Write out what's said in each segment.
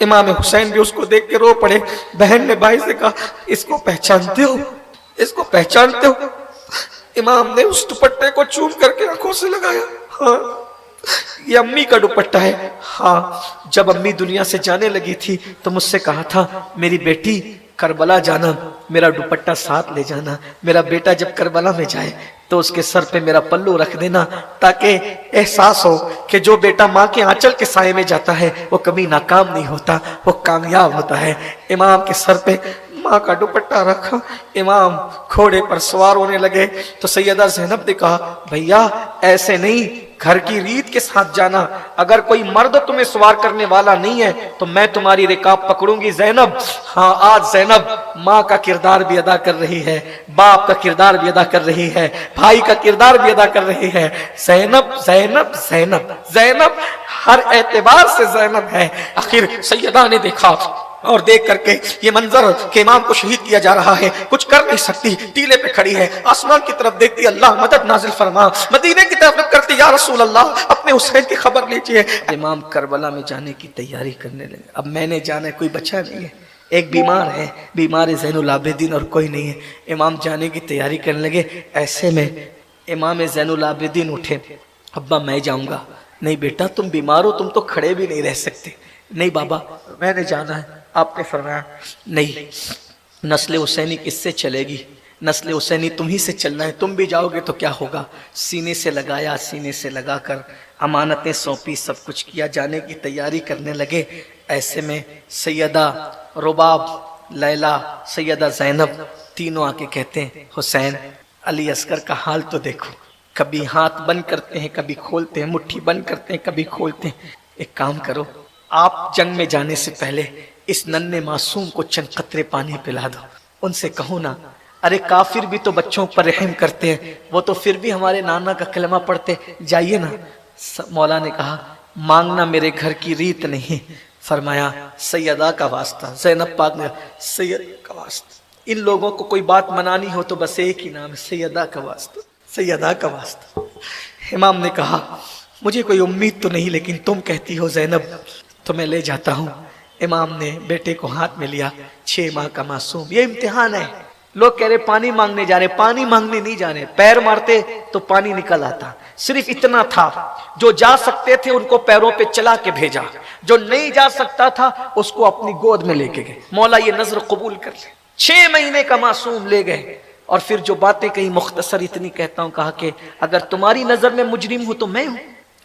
امام حسین بھی اس کو دیکھ کے رو پڑے۔ بہن نے بھائی سے کہا اس کو پہچانتے ہو؟ اس کو پہچانتے ہو؟ امام نے اس دوپٹے کو چوم کر کے آنکھوں سے لگایا، ہاں یہ امی کا دوپٹہ ہے۔ ہاں جب امی دنیا سے جانے لگی تھی تو مجھ سے کہا تھا میری بیٹی کربلا جانا، میرا دوپٹہ ساتھ لے جانا، میرا بیٹا جب کربلا میں جائے تو اس کے سر پہ میرا پلو رکھ دینا، تاکہ احساس ہو کہ جو بیٹا ماں کے آنچل کے سائے میں جاتا ہے وہ کبھی ناکام نہیں ہوتا، وہ کامیاب ہوتا ہے۔ امام کے سر پہ ماں کا دوپٹہ رکھا، امام گھوڑے پر سوار ہونے لگے تو سیدہ زینب نے کہا بھیا ایسے نہیں، گھر کی ریت کے ساتھ جانا، اگر کوئی مرد تمہیں سوار کرنے والا نہیں ہے تو میں تمہاری رکاب پکڑوں گی زینب۔ ہاں آج زینب ماں کا کردار بھی ادا کر رہی ہے، باپ کا کردار بھی ادا کر رہی ہے، بھائی کا کردار بھی ادا کر رہی ہے۔ زینب زینب زینب زینب ہر اعتبار سے زینب ہے۔ آخر سیدہ نے دیکھا اور دیکھ کر کے یہ منظر کہ امام کو شہید کیا جا رہا ہے، کچھ کر نہیں سکتی، ٹیلے پہ کھڑی ہے، آسمان کی طرف دیکھتی اللہ مدد نازل فرما، مدینے کی طرف کرتی یا رسول اللہ اپنے حسین کی خبر لیجئے۔ امام کربلا میں جانے کی تیاری کرنے لگے۔ اب میں نے جانا ہے، کوئی بچہ نہیں ہے، ایک بیمار ہے، بیمار زین العابدین اور کوئی نہیں ہے۔ امام جانے کی تیاری کرنے لگے، ایسے میں امام زین العابدین اٹھے، ابا میں جاؤں گا۔ نہیں بیٹا تم بیمار ہو، تم تو کھڑے بھی نہیں رہ سکتے۔ نہیں بابا میں نے جانا ہے۔ آپ نے فرمایا نہیں، نسل حسینی کس سے چلے گی؟ نسل حسینی تم ہی سے چلنا ہے، تم بھی جاؤ گے تو کیا ہوگا؟ سینے سے لگایا، سینے سے لگا کر امانتیں سونپی، سب کچھ کیا، جانے کی تیاری کرنے لگے۔ ایسے میں سیدہ رباب، لیلی، سیدہ زینب تینوں آ کے کہتے ہیں حسین علی اصغر کا حال تو دیکھو، کبھی ہاتھ بند کرتے ہیں کبھی کھولتے ہیں، مٹھی بند کرتے ہیں کبھی کھولتے ہیں، ایک کام کرو آپ جنگ میں جانے سے پہلے اس ننھے معصوم کو چند قطرے پانی پلا دو، ان سے کہو نا، ارے کافر بھی تو بچوں پر رحم کرتے ہیں، وہ تو پھر بھی ہمارے نانا کا کلمہ پڑھتے، جائیے نا۔ مولا نے کہا مانگنا میرے گھر کی ریت نہیں، فرمایا سیدہ کا واسطہ، زینب پاک نے سیدہ کا واسطہ، ان لوگوں کو کوئی بات منانی ہو تو بس ایک ہی نام ہے، سیدہ کا واسطہ، سیدہ کا واسطہ۔ امام نے کہا مجھے کوئی امید تو نہیں، لیکن تم کہتی ہو زینب تو میں لے جاتا ہوں۔ امام نے بیٹے کو ہاتھ میں لیا، 6 ماہ کا معصوم، یہ امتحان ہے۔ لوگ کہہ رہے پانی مانگنے جا رہے، پانی مانگنے نہیں جا رہے، پیر مارتے تو پانی نکل آتا، صرف اتنا تھا۔ جو جا سکتے تھے ان کو پیروں پہ چلا کے بھیجا، جو نہیں جا سکتا تھا اس کو اپنی گود میں لے کے گئے، مولا یہ نظر قبول کر لے۔ 6 مہینے کا معصوم لے گئے، اور پھر جو باتیں کہیں مختصر اتنی کہتا ہوں، کہا کہ اگر تمہاری نظر میں مجرم ہوں تو میں ہوں،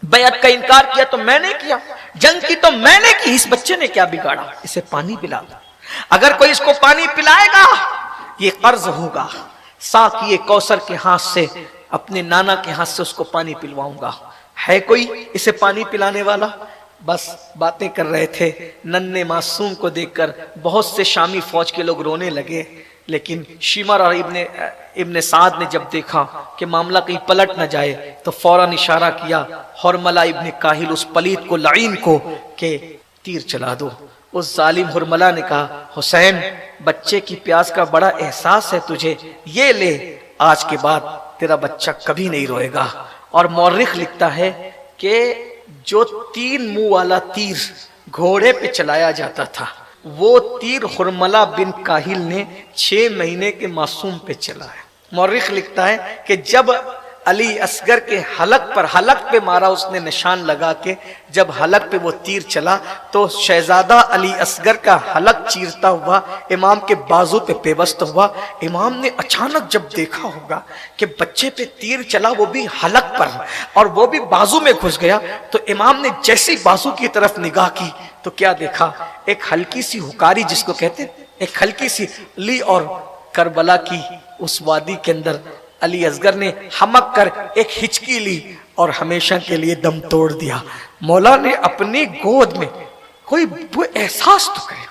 بیعت کا انکار کیا تو میں نے کیا، جنگ کی تو میں نے کی، اس بچے نے کیا بگاڑا، اسے پانی پلا دو، اگر کوئی اس کو پانی پلائے گا یہ قرض ہوگا، ساقی کوثر کے ہاتھ سے، اپنے نانا کے ہاتھ سے اس کو پانی پلواؤں گا، ہے کوئی اسے پانی پلانے والا؟ بس باتیں کر رہے تھے، ننھے معصوم کو دیکھ کر بہت سے شامی فوج کے لوگ رونے لگے، لیکن شمر اور ابن سعد نے جب دیکھا کہ معاملہ کہیں پلٹ نہ جائے تو فوراً اشارہ کیا حرملہ ابن کاہل، اس پلید کو، لعین کو، کہ تیر چلا دو۔ اس ظالم حرملہ نے کہا حسین بچے کی پیاس کا بڑا احساس ہے تجھے، یہ لے، آج کے بعد تیرا بچہ کبھی نہیں روئے گا۔ اور مورخ لکھتا ہے کہ جو 3 منہ والا تیر گھوڑے پہ چلایا جاتا تھا وہ تیر حرملہ بن کاہل نے 6 مہینے کے معصوم پہ چلایا۔ مورخ لکھتا ہے کہ جب علی اصغر کے حلق پہ مارا اس نے نشان لگا کے، جب حلق پہ وہ تیر چلا تو شہزادہ علی اصغر کا حلق چیرتا ہوا امام کے بازو پہ پیوست ہوا۔ امام نے اچانک جب دیکھا ہوگا کہ بچے پہ تیر چلا وہ بھی حلق پر اور وہ بھی بازو میں گھس گیا، تو امام نے جیسی بازو کی طرف نگاہ کی تو کیا دیکھا؟ ایک ہلکی سی ہکاری، جس کو کہتے ہیں ایک ہلکی سی، لی اور کربلا کی اس وادی کے اندر علی اصغر نے ہمک کر ایک ہچکی لی اور ہمیشہ کے لیے دم توڑ دیا۔ مولا نے اپنی گود میں، کوئی وہ احساس تو کرے،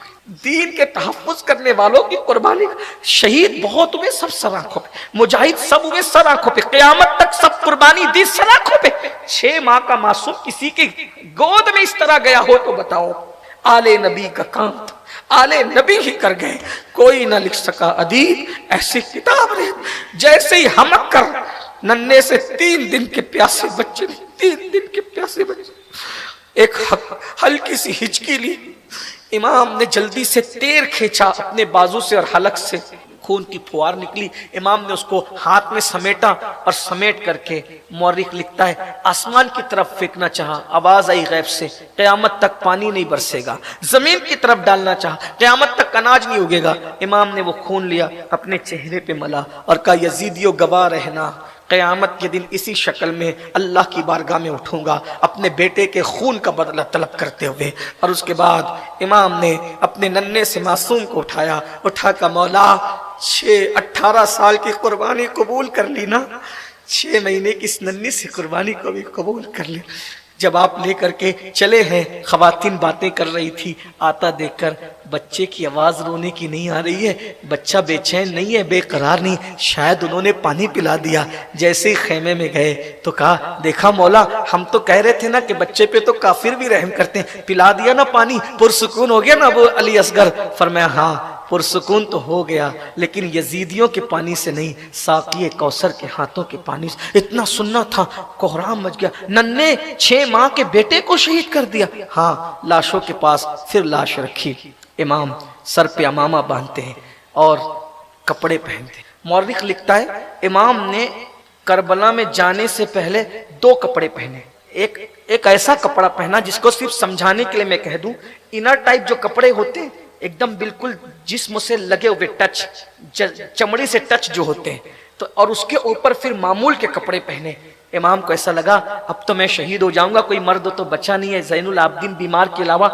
دین کے تحفظ کرنے والوں کی قربانی، شہید بہت ہوئے سب سر آنکھوں پہ، مجاہد سب ہوئے سر آنکھوں پہ، قیامت تک سب قربانی دی سر آنکھوں پہ۔ 6 ماہ کا معصوم کسی کی گود میں اس طرح گیا ہو تو بتاؤ، آل نبی کا کام تھا، آل نبی ہی کر گئے، کوئی نہ لکھ سکا ادیب ایسی کتاب رہے۔ جیسے ہی ہمک کر ننھے سے 3 دن کے پیاسے بچے نے، 3 دن کے پیاسے بچے، ایک ہلکی سی ہچکی لی، امام نے جلدی سے تیر کھینچا اپنے بازو سے اور حلق سے خون کی پھوار نکلی. امام نے اس کو ہاتھ میں سمیٹا اور سمیٹ کر کے مورخ لکھتا ہے آسمان کی طرف پھینکنا چاہا, آواز آئی غیب سے قیامت تک پانی نہیں برسے گا. زمین کی طرف ڈالنا چاہا, قیامت تک اناج نہیں اگے گا. امام نے وہ خون لیا اپنے چہرے پہ ملا اور کہا یزیدیو گواہ رہنا, قیامت کے دن اسی شکل میں اللہ کی بارگاہ میں اٹھوں گا اپنے بیٹے کے خون کا بدلہ طلب کرتے ہوئے. اور اس کے بعد امام نے اپنے ننھے سے معصوم کو اٹھایا, اٹھا کر مولا 18 سال کی قربانی قبول کر لی نا, 6 مہینے کی اس ننھی سی قربانی کو بھی قبول کر لی. جب آپ لے کر کے چلے ہیں, خواتین باتیں کر رہی تھی, آتا دیکھ کر بچے کی آواز رونے کی نہیں آ رہی ہے, بچہ بے چین نہیں ہے, بے قرار نہیں, شاید انہوں نے پانی پلا دیا. جیسے ہی خیمے میں گئے تو کہا دیکھا مولا ہم تو کہہ رہے تھے نا کہ بچے پہ تو کافر بھی رحم کرتے ہیں, پلا دیا نا پانی, پرسکون ہو گیا نا ابو علی اصغر. فرمایا ہاں پرسکون تو ہو گیا لیکن یزیدیوں کے پانی سے نہیں, ساقی کوثر کے ہاتھوں کے پانی سے. اتنا سننا تھا, کوہرام مچ گیا. ننھے 6 ماہ کے بیٹے کو شہید کر دیا. ہاں لاشوں کے پاس پھر لاش رکھی. امام سر پہ امامہ باندھتے ہیں اور کپڑے پہنتے ہیں. مورخ لکھتا ہے امام نے کربلا میں جانے سے پہلے 2 کپڑے پہنے. ایک ایسا کپڑا پہنا جس کو صرف سمجھانے کے لیے میں کہہ دوں, انر ٹائپ جو کپڑے ہوتے ہیں ایک دم بالکل جسم سے لگے ہوئے ٹچ, چمڑی سے ٹچ جو ہوتے ہیں, تو اور اس کے اوپر پھر معمول کے کپڑے پہنے. امام کو ایسا لگا اب تو میں شہید ہو جاؤں گا, کوئی مرد تو بچا نہیں ہے, زین العابدین بیمار کے علاوہ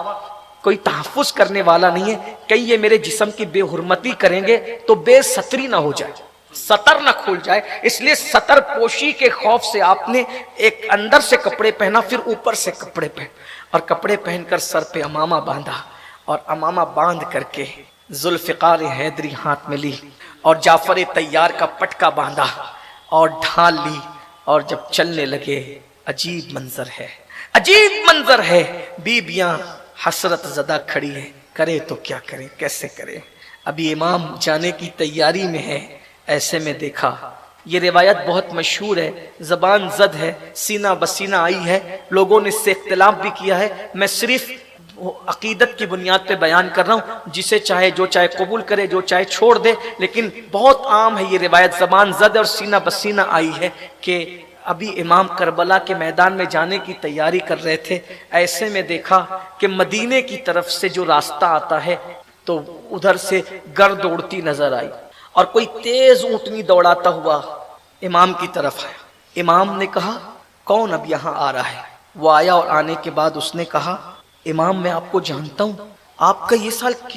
کوئی تحفظ کرنے والا نہیں ہے, کہیں یہ میرے جسم کی بے حرمتی کریں گے تو بے ستری نہ ہو جائے, سطر نہ کھول جائے. اس لیے سطر پوشی کے خوف سے آپ نے ایک اندر سے کپڑے پہنا پھر اوپر سے کپڑے پہن, اور کپڑے پہن کر سر پہ امامہ باندھا, اور امامہ باندھ کر کے ذوالفقار حیدری ہاتھ میں لی اور جعفر طیار کا پٹکا باندھا اور ڈھال لی, اور جب چلنے لگے عجیب منظر ہے, عجیب منظر ہے. بیبیاں حسرت زدہ کھڑی ہے, کرے تو کیا کرے, کیسے کرے. ابھی امام جانے کی تیاری میں ہے, ایسے میں دیکھا. یہ روایت بہت مشہور ہے, زبان زد ہے, سینہ بسینہ آئی ہے, لوگوں نے اس سے اختلاف بھی کیا ہے. میں صرف عقیدت کی بنیاد پہ بیان کر رہا ہوں, جسے چاہے جو چاہے قبول کرے, جو چاہے چھوڑ دے, لیکن بہت عام ہے یہ روایت, زبان زد اور سینہ بسینہ آئی ہے کہ ابھی امام کربلا کے میدان میں جانے کی تیاری کر رہے تھے. ایسے میں دیکھا کہ مدینے کی طرف سے جو راستہ آتا ہے تو ادھر سے گرد اڑتی نظر آئی, اور کوئی تیز اونٹنی دوڑاتا ہوا امام کی طرف آیا. امام نے کہا کون اب یہاں آ رہا ہے؟ وہ آیا, اور آنے کے بعد اس نے کہا امام میں آپ کو جانتا ہوں, آپ کا یہ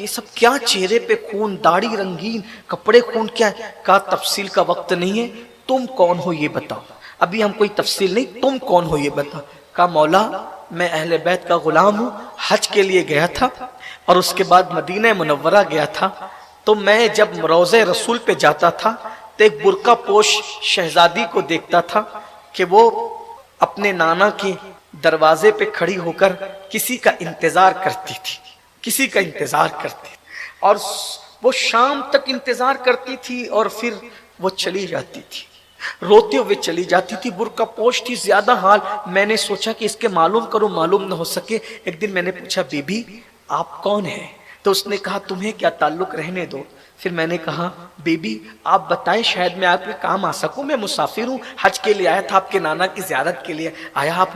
سب کیا چہرے پہ خون, داڑھی رنگین, کپڑے خون کیا ہے؟ کہا تفصیل کا وقت نہیں ہے, تم کون ہو یہ بتاؤ. ابھی ہم کوئی تفصیل نہیں, تم کون ہو یہ بتاؤ. کہا مولا میں اہل بیت کا غلام ہوں, حج کے لیے گیا تھا اور اس کے بعد مدینہ منورہ گیا تھا. تو میں جب روضہ رسول پہ جاتا تھا تو ایک برقع پوش شہزادی کو دیکھتا تھا کہ وہ اپنے نانا کے دروازے پہ کھڑی ہو کر کسی کا انتظار کرتی تھی, کسی کا انتظار کرتی, اور وہ شام تک انتظار کرتی تھی اور پھر وہ چلی جاتی تھی, روتے ہوئے چلی جاتی تھی. برقع پوش تھی, زیادہ حال. میں نے سوچا کہ اس کے معلوم کروں, معلوم نہ ہو سکے. ایک دن میں نے پوچھا بی بی آپ کون ہیں؟ تو اس نے کہا تمہیں کیا تعلق, رہنے دو. پھر میں نے کہا بی بی آپ بتائیں شاید میں آپ کے کام آ سکوں, میں مسافر ہوں, حج کے لیے آیا تھا, آپ کے نانا کی زیارت کے لیے آیا. آپ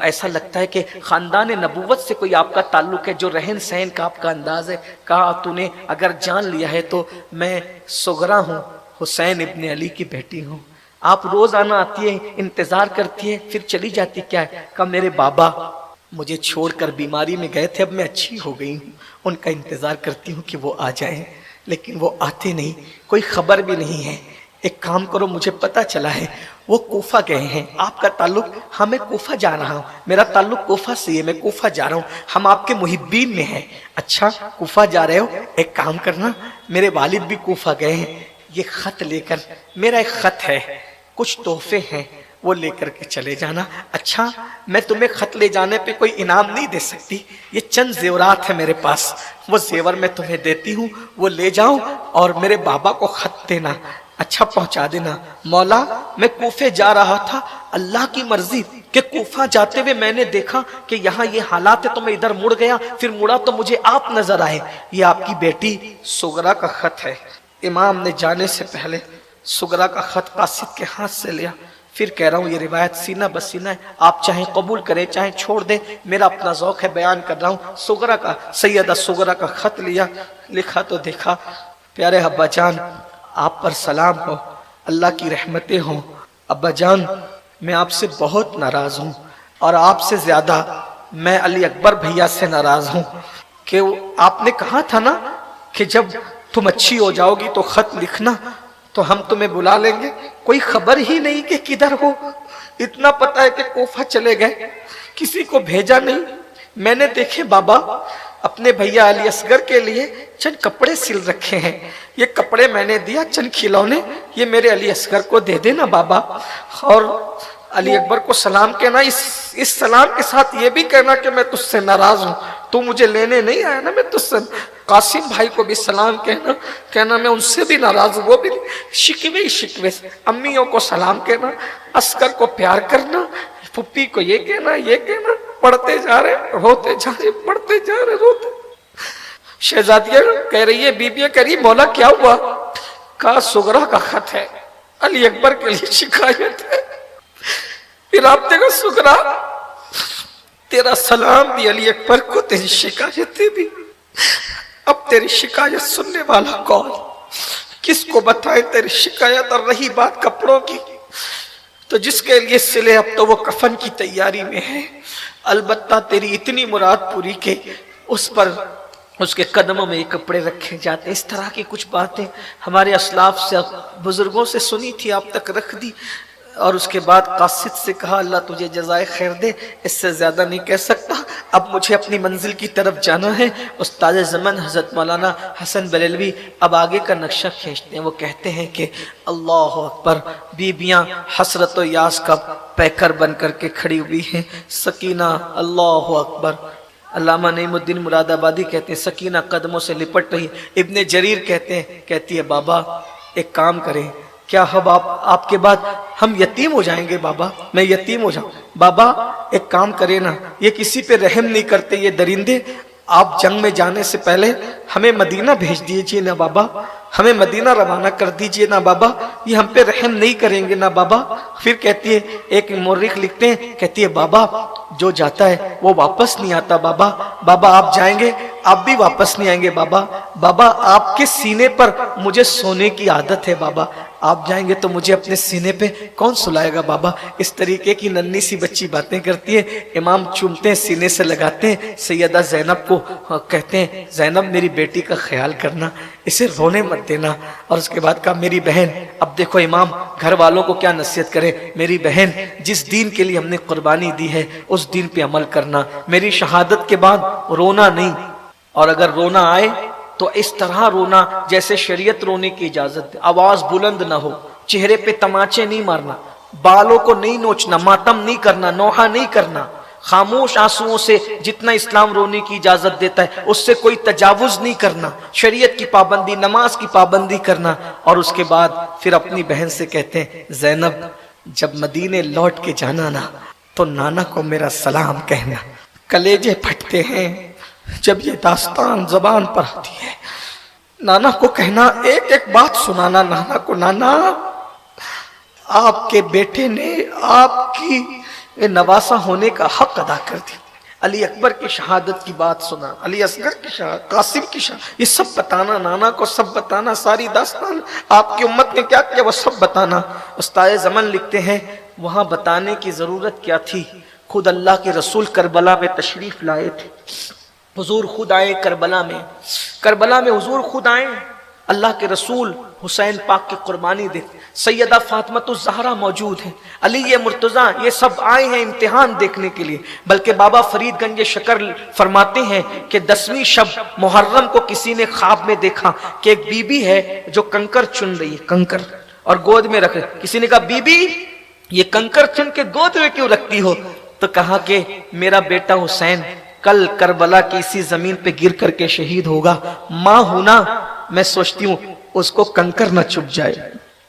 ایسا لگتا ہے کہ خاندان نبوت سے کوئی آپ کا تعلق ہے, جو رہن سہن کا آپ کا انداز ہے. کہا تو نے اگر جان لیا ہے تو میں سغرا ہوں, حسین ابن علی کی بیٹی ہوں. آپ روز آنا آتی ہے, انتظار کرتی ہے, پھر چلی جاتی کیا ہے؟ کہا میرے بابا مجھے چھوڑ کر بیماری میں گئے تھے, اب میں اچھی ہو گئی ہوں, ان کا انتظار کرتی ہوں کہ وہ آ جائیں, لیکن وہ آتے نہیں, کوئی خبر بھی نہیں ہے. ایک کام کرو, مجھے پتا چلا ہے وہ کوفہ گئے ہیں. آپ کا تعلق؟ ہاں میں کوفہ جا رہا ہوں, میرا تعلق کوفہ سے ہے, میں کوفہ جا رہا ہوں, ہم آپ کے محبین میں ہیں. اچھا کوفہ جا رہے ہو, ایک کام کرنا, میرے والد بھی کوفہ گئے ہیں, یہ خط لے کر, میرا ایک خط ہے, کچھ تحفے ہیں, وہ لے کر کے چلے جانا. اچھا میں تمہیں خط لے جانے پہ کوئی انعام نہیں دے سکتی, یہ چند زیورات ہیں میرے پاس, وہ زیور میں تمہیں دیتی ہوں, وہ لے جاؤ اور میرے بابا کو خط دینا. اچھا پہنچا دینا. مولا میں کوفے جا رہا تھا, اللہ کی مرضی کہ کوفہ جاتے ہوئے میں نے دیکھا کہ یہاں یہ حالات ہے تو میں ادھر مڑ گیا، پھر مڑا تو مجھے آپ نظر آئے، یہ آپ کی بیٹی سغرا کا خط ہے۔ امام نے جانے سے پہلے سغرا کا خط قاصد کے ہاتھ سے لیا، پھر کہہ رہا ہوں یہ روایت سینہ بسینہ ہے، آپ چاہیں قبول کریں چاہیں چھوڑ دیں، میرا اپنا ذوق ہے بیان کر رہا ہوں۔ سغرا کا، سیدہ سغرا کا خط لیا، لکھا تو دیکھا، پیارے ابا جان آپ پر سلام ہو، اللہ کی رحمتیں ہوں، ابا جان میں آپ سے بہت ناراض ہوں، اور آپ سے زیادہ میں علی اکبر بھیا سے ناراض ہوں، کہ آپ نے کہا تھا نا کہ جب تم اچھی ہو جاؤ گی تو خط لکھنا تو ہم تمہیں بلا لیں گے، کوئی خبر ہی نہیں کہ کدھر ہو، اتنا پتا ہے کہ کوفہ چلے گئے، کسی کو بھیجا نہیں۔ میں نے دیکھے بابا اپنے بھیا علی اصغر کے لیے چند کپڑے سل رکھے ہیں، یہ کپڑے میں نے دیا، چند کھلونے، یہ میرے علی اصغر کو دے دینا بابا، اور علی اکبر کو سلام کہنا، اس سلام کے ساتھ یہ بھی کہنا کہ میں تجھ سے ناراض ہوں، تو مجھے لینے نہیں آیا نا، میں تجھ سے، قاسم بھائی کو بھی سلام کہنا میں ان سے بھی ناراض ہوں، وہ بھی شکوے سے، امیوں کو سلام کہنا، اصغر کو پیار کرنا، پھپھی کو یہ کہنا، پڑھتے جا رہے روتے جا رہے، پڑھتے جا رہے روتے۔ شہزادیہ کہہ رہی ہے، بیبیاں کہہ رہی مولا کیا ہوا؟ کہا سغرا کا خط ہے، علی اکبر کے لیے شکایت ہے۔ پھر آپ دیکھو سغرا تیرا سلام بھی علی اکبر کو، تیری شکایتیں بھی، اب تیری شکایت سننے والا کون؟ کس کو بتائیں تیری شکایت؟ اور رہی بات کپڑوں کی تو جس کے لیے سلے اب تو وہ کفن کی تیاری میں ہے، البتہ تیری اتنی مراد پوری کہ اس پر اس کے قدموں میں یہ کپڑے رکھے جاتے ہیں۔ اس طرح کی کچھ باتیں ہمارے اسلاف سے بزرگوں سے سنی تھی، آپ تک رکھ دی، اور اس کے بعد قاصد سے کہا اللہ تجھے جزائے خیر دے، اس سے زیادہ نہیں کہہ سکتا، اب مجھے اپنی منزل کی طرف جانا ہے۔ استاد زمن حضرت مولانا حسن بریلوی اب آگے کا نقشہ کھینچتے ہیں، وہ کہتے ہیں کہ اللہ اکبر، بیبیاں حسرت و یاس کا پیکر بن کر کے کھڑی ہوئی ہیں، سکینہ اللہ اکبر۔ علامہ نعیم الدین مراد آبادی کہتے ہیں سکینہ قدموں سے لپٹ رہی، ابن جریر کہتی ہے بابا ایک کام کریں، کیا اب آپ کے بعد ہم یتیم ہو جائیں گے بابا؟ میں یتیم ہو جاؤں؟ بابا ایک کام کریں نا، یہ کسی پہ رحم نہیں کرتے یہ درندے، آپ جنگ میں جانے سے پہلے ہمیں مدینہ بھیج دیجئے نا بابا، ہمیں مدینہ روانہ کر دیجئے نا بابا، یہ ہم پہ رحم نہیں کریں گے نا بابا۔ پھر کہتی ہے، ایک مورخ لکھتے ہیں، کہتی ہے بابا جو جاتا ہے وہ واپس نہیں آتا بابا، بابا آپ جائیں گے آپ بھی واپس نہیں آئیں گے بابا، بابا آپ کے سینے پر مجھے سونے کی عادت ہے بابا، آپ جائیں گے تو مجھے اپنے سینے پہ کون سلائے گا بابا؟ اس طریقے کی ننھی سی بچی باتیں کرتی ہے۔ امام چومتے ہیں، سینے سے لگاتے ہیں، سیدہ زینب کو کہتے ہیں زینب میری بیٹی کا خیال کرنا، اسے رونے مت دینا، اور اس کے بعد کہا میری بہن، اب دیکھو امام گھر والوں کو کیا نصیحت کرے، میری بہن جس دین کے لیے ہم نے قربانی دی ہے اس دین پہ عمل کرنا، میری شہادت کے بعد رونا نہیں، اور اگر رونا آئے تو اس طرح رونا جیسے شریعت رونے کی اجازت دے، آواز بلند نہ ہو، چہرے پہ تماچے نہیں مارنا، بالوں کو نہیں نوچنا، ماتم نہیں کرنا، نوحہ نہیں کرنا، خاموش آنسوؤں سے جتنا اسلام رونے کی اجازت دیتا ہے اس سے کوئی تجاوز نہیں کرنا، شریعت کی پابندی، نماز کی پابندی کرنا۔ اور اس کے بعد پھر اپنی بہن سے کہتے ہیں زینب جب مدینے لوٹ کے جانا نا تو نانا کو میرا سلام کہنا، کلیجے پھٹتے ہیں جب یہ داستان زبان پر آتی ہے، نانا کو کہنا، ایک ایک بات سنانا نانا کو، نانا آپ کے بیٹے نے آپ کی نواسا ہونے کا حق ادا کر دیا، علی اکبر کی شہادت کی بات سنا، علی اصغر کی شہادت، قاسم کی شہادت، یہ سب بتانا، نانا کو سب بتانا، ساری داستان آپ کی امت نے کیا کیا وہ سب بتانا۔ استاد زمن لکھتے ہیں وہاں بتانے کی ضرورت کیا تھی، خود اللہ کے رسول کربلا میں تشریف لائے تھے، حضور خود آئے کربلا میں حضور خود آئے، اللہ کے رسول حسین پاک کی قربانی دے، سیدہ فاطمہ الزہرا موجود ہیں، علی مرتضیٰ، یہ سب آئے ہیں امتحان دیکھنے کے لیے۔ بلکہ بابا فرید گنج شکر فرماتے ہیں کہ 10ویں شب محرم کو کسی نے خواب میں دیکھا کہ ایک بی بی ہے جو کنکر چن رہی ہے، کنکر، اور گود میں رکھ، کسی نے کہا بی بی یہ کنکر چن کے گود میں کیوں رکھتی ہو؟ تو کہا کہ میرا بیٹا حسین کل کربلا کی اسی زمین پہ گر کر کے شہید ہوگا، ماں ہونا میں سوچتی ہوں اس کو کنکر نہ چھپ جائے،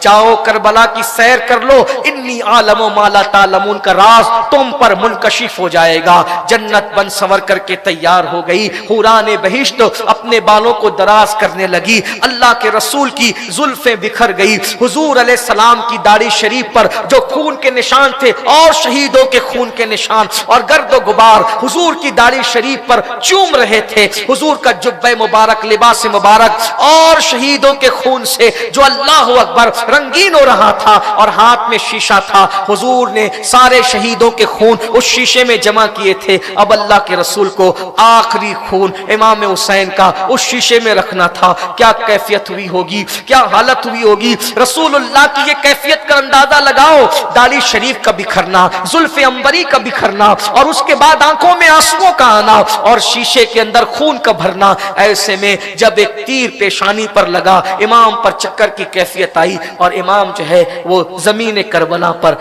جاؤ کربلا کی سیر کر لو، انی عالم ما لا تعلمون کا راز تم پر منکشف ہو جائے گا۔ جنت بن سنور کر کے تیار ہو گئی، حوران بہشت اپنے بالوں کو دراز کرنے لگی، اللہ کے رسول کی زلفیں بکھر گئی، حضور علیہ السلام کی داڑھی شریف پر جو خون کے نشان تھے اور شہیدوں کے خون کے نشان اور گرد و غبار حضور کی داڑھی شریف پر چوم رہے تھے، حضور کا جبہ مبارک، لباس مبارک اور شہیدوں کے خون سے جو اللہ اکبر رنگین ہو رہا تھا، اور ہاتھ میں شیشہ تھا، حضور نے سارے شہیدوں کے خون اس شیشے میں جمع کیے تھے۔ اب اللہ کے رسول کو آخری خون امام حسین کا اس شیشے میں رکھنا تھا۔ کیا کیفیت ہوئی ہوگی، کیا حالت ہوئی ہوگی، رسول اللہ کی یہ کیفیت کا اندازہ لگاؤ، داڑھی شریف کا بکھرنا، زلف عنبری کا بکھرنا، اور اس کے بعد آنکھوں میں آنسوؤں کا آنا اور شیشے کے اندر خون کا بھرنا۔ ایسے میں جب ایک تیر پیشانی پر لگا، امام پر چکر کی کیفیت آئی اور امام جو ہے وہ زمین کربلا پر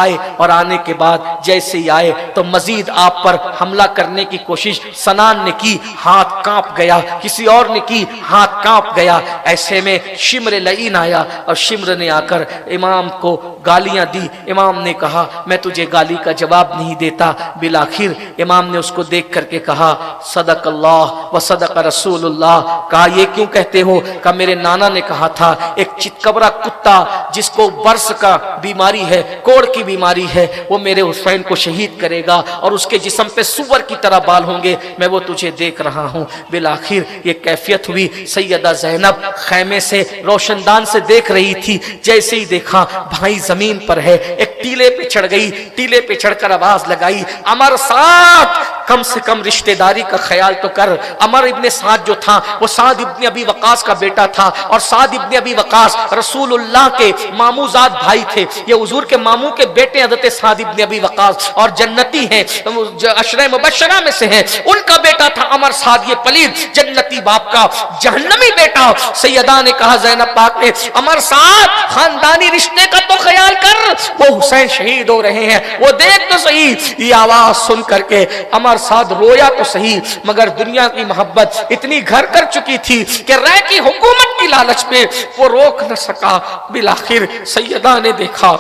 آئے، اور آنے کے بعد جیسے ہی آئے تو مزید آپ پر حملہ کرنے کی کوشش سنان نے کی، ہاتھ کانپ گیا، کسی اور نے کی، ہاتھ کانپ گیا۔ ایسے میں شمر لعین آیا اور شمر نے آ کر امام کو گالیاں دی۔ امام نے کہا میں تجھے گالی کا جواب نہیں دیتا۔ بالآخر امام نے اس کو دیکھ کر کے کہا صدق اللہ و صدق رسول اللہ۔ کہا یہ کیوں کہتے ہو؟ کہا میرے نانا نے کہا تھا ایک چتکبرا کتا جس کو برس کا بیماری ہے، کوڑ کی بیماری ہے، وہ میرے حسین کو شہید کرے گا اور اس کے جسم پہ سور کی طرح بال ہوں گے، میں وہ تجھے دیکھ رہا ہوں۔ بالآخر یہ کیفیت ہوئی۔ سیدہ زینب خیمے سے روشن دان سے دیکھ رہی تھی، جیسے ہی دیکھا بھائی زمین پر ہے، ایک ٹیلے پہ چڑھ گئی، ٹیلے پہ چڑھ کر آواز لگائی عمر سعد کم سے کم رشتہ داری کا خیال تو کر۔ عمر ابن سعد جو تھا وہ سعد ابن ابی وقاص کا بیٹا تھا، اور سعد ابن ابی وقاص رسول اللہ کے ماموزاد بھائی تھے، یہ حضور کے ماموں کے بیٹے حضرت سعد ابن ابی وقاص، اور جنتی ہیں، عشرہ مبشرہ میں سے ہیں، ان کا بیٹا تھا عمر سعد، یہ پلید جنتی باپ کا جہنمی بیٹا۔ سیدہ نے کہا زینب پاک نے عمر سعد خاندانی رشتے کا تو خیال کر، وہ حسین شہید ہو رہے ہیں، وہ دیکھ تو صحیح۔ یہ آواز سن کر کے عمر سعد رویا تو صحیح، مگر دنیا کی محبت اتنی گھر کر چکی تھی کہ رہ کی حکومت کی لالچ میں وہ روک نہ سکا۔ بالآخر سیدہ نے دیکھا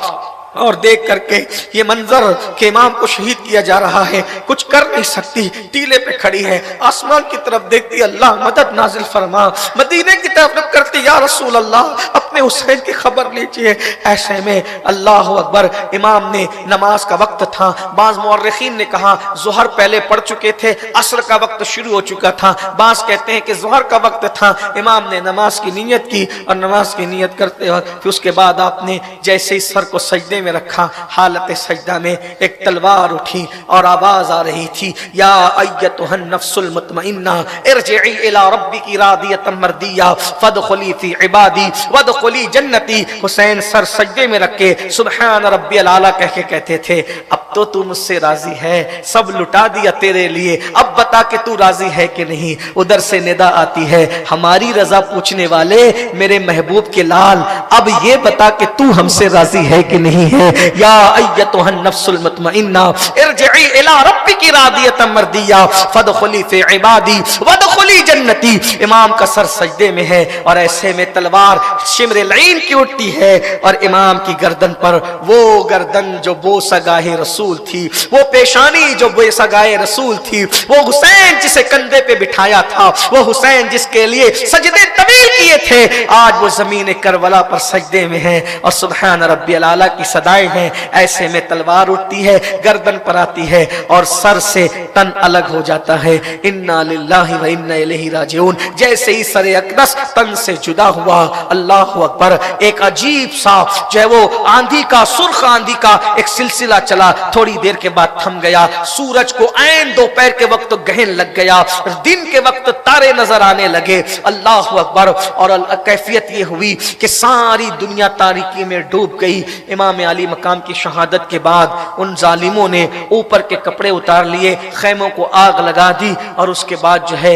اور دیکھ کر کے یہ منظر کہ امام کو شہید کیا جا رہا ہے، کچھ کر نہیں سکتی، ٹیلے پہ کھڑی ہے، آسمان کی طرف دیکھتی، اللہ مدد نازل فرما، مدینے کی طرف رخ کرتی، یا رسول اللہ اپنے حسین کی خبر لیجئے۔ ایسے میں اللہ اکبر، امام نے نماز کا وقت تھا، بعض مورخین نے کہا ظہر پہلے پڑھ چکے تھے، عصر کا وقت شروع ہو چکا تھا، بعض کہتے ہیں کہ ظہر کا وقت تھا۔ امام نے نماز کی نیت کی، اور نماز کی نیت کرتے وقت پھر اس کے بعد آپ نے جیسے ہی سر کو سجدے میں رکھا، حالت سجدہ میں ایک تلوار اٹھی اور آواز آ رہی تھی یا ایتھا النفس المطمئنہ ارجعی الی ربک راضیۃ مرضیہ فادخلی فی عبادی وادخلی جنتی۔ حسین سر سجدے میں رکھ کے سبحان ربی الاعلیٰ کہہ کے کہتے تھے اب تو مجھ سے راضی ہے، سب لٹا دیا تیرے لیے، اب بتا کہ تو راضی ہے کہ نہیں۔ ادھر سے ندا آتی ہے ہماری رضا پوچھنے والے میرے محبوب کے لال، اب یہ بتا کہ تو ہم سے راضی ہے کہ نہیں ہے۔ یا ایتھا النفس المطمئنہ ارجعی الی ربک راضیۃ مرضیہ فادخلی فی عبادی وادخلی جنتی۔ امام کا سر سجدے میں ہے اور ایسے میں تلوار شمر العین کی اٹھتی ہے، اور امام کی گردن پر وہ گردن جو بوسہ گاہ رسول تھی، وہ پیشانی جو بوسہ گاہ رسول تھی، وہ حسین جسے کندھے پہ بٹھایا تھا، وہ حسین جس کے لیے سجدے طویل کیے تھے، آج وہ زمین کربلا پر سجدے میں ہیں اور سبحان ربی الاعلیٰ کی صدائیں ہیں۔ ایسے میں تلوار اٹھتی ہے، گردن پر آتی ہے اور سر سے تن الگ ہو جاتا ہے۔ انا للہ و انا الیہ راجعون، جیسے ہی سر اقدس تن سے جدا ہوا، اللہ اکبر، ایک عجیب سا جو ہے وہ آندھی کا، سرخ آندھی کا ایک سلسلہ چلا، تھوڑی دیر کے بعد تھم گیا، سورج کو عین دوپہر کے وقت گہن لگ گیا، دن کے وقت تارے نظر آنے لگے، اللہ اکبر، اور کیفیت یہ ہوئی کہ ساری دنیا تاریکی میں ڈوب گئی۔ امام علی مقام کی شہادت کے بعد ان ظالموں نے اوپر کے کپڑے اتار لیے، خیموں کو آگ لگا دی، اور اس کے بعد جو ہے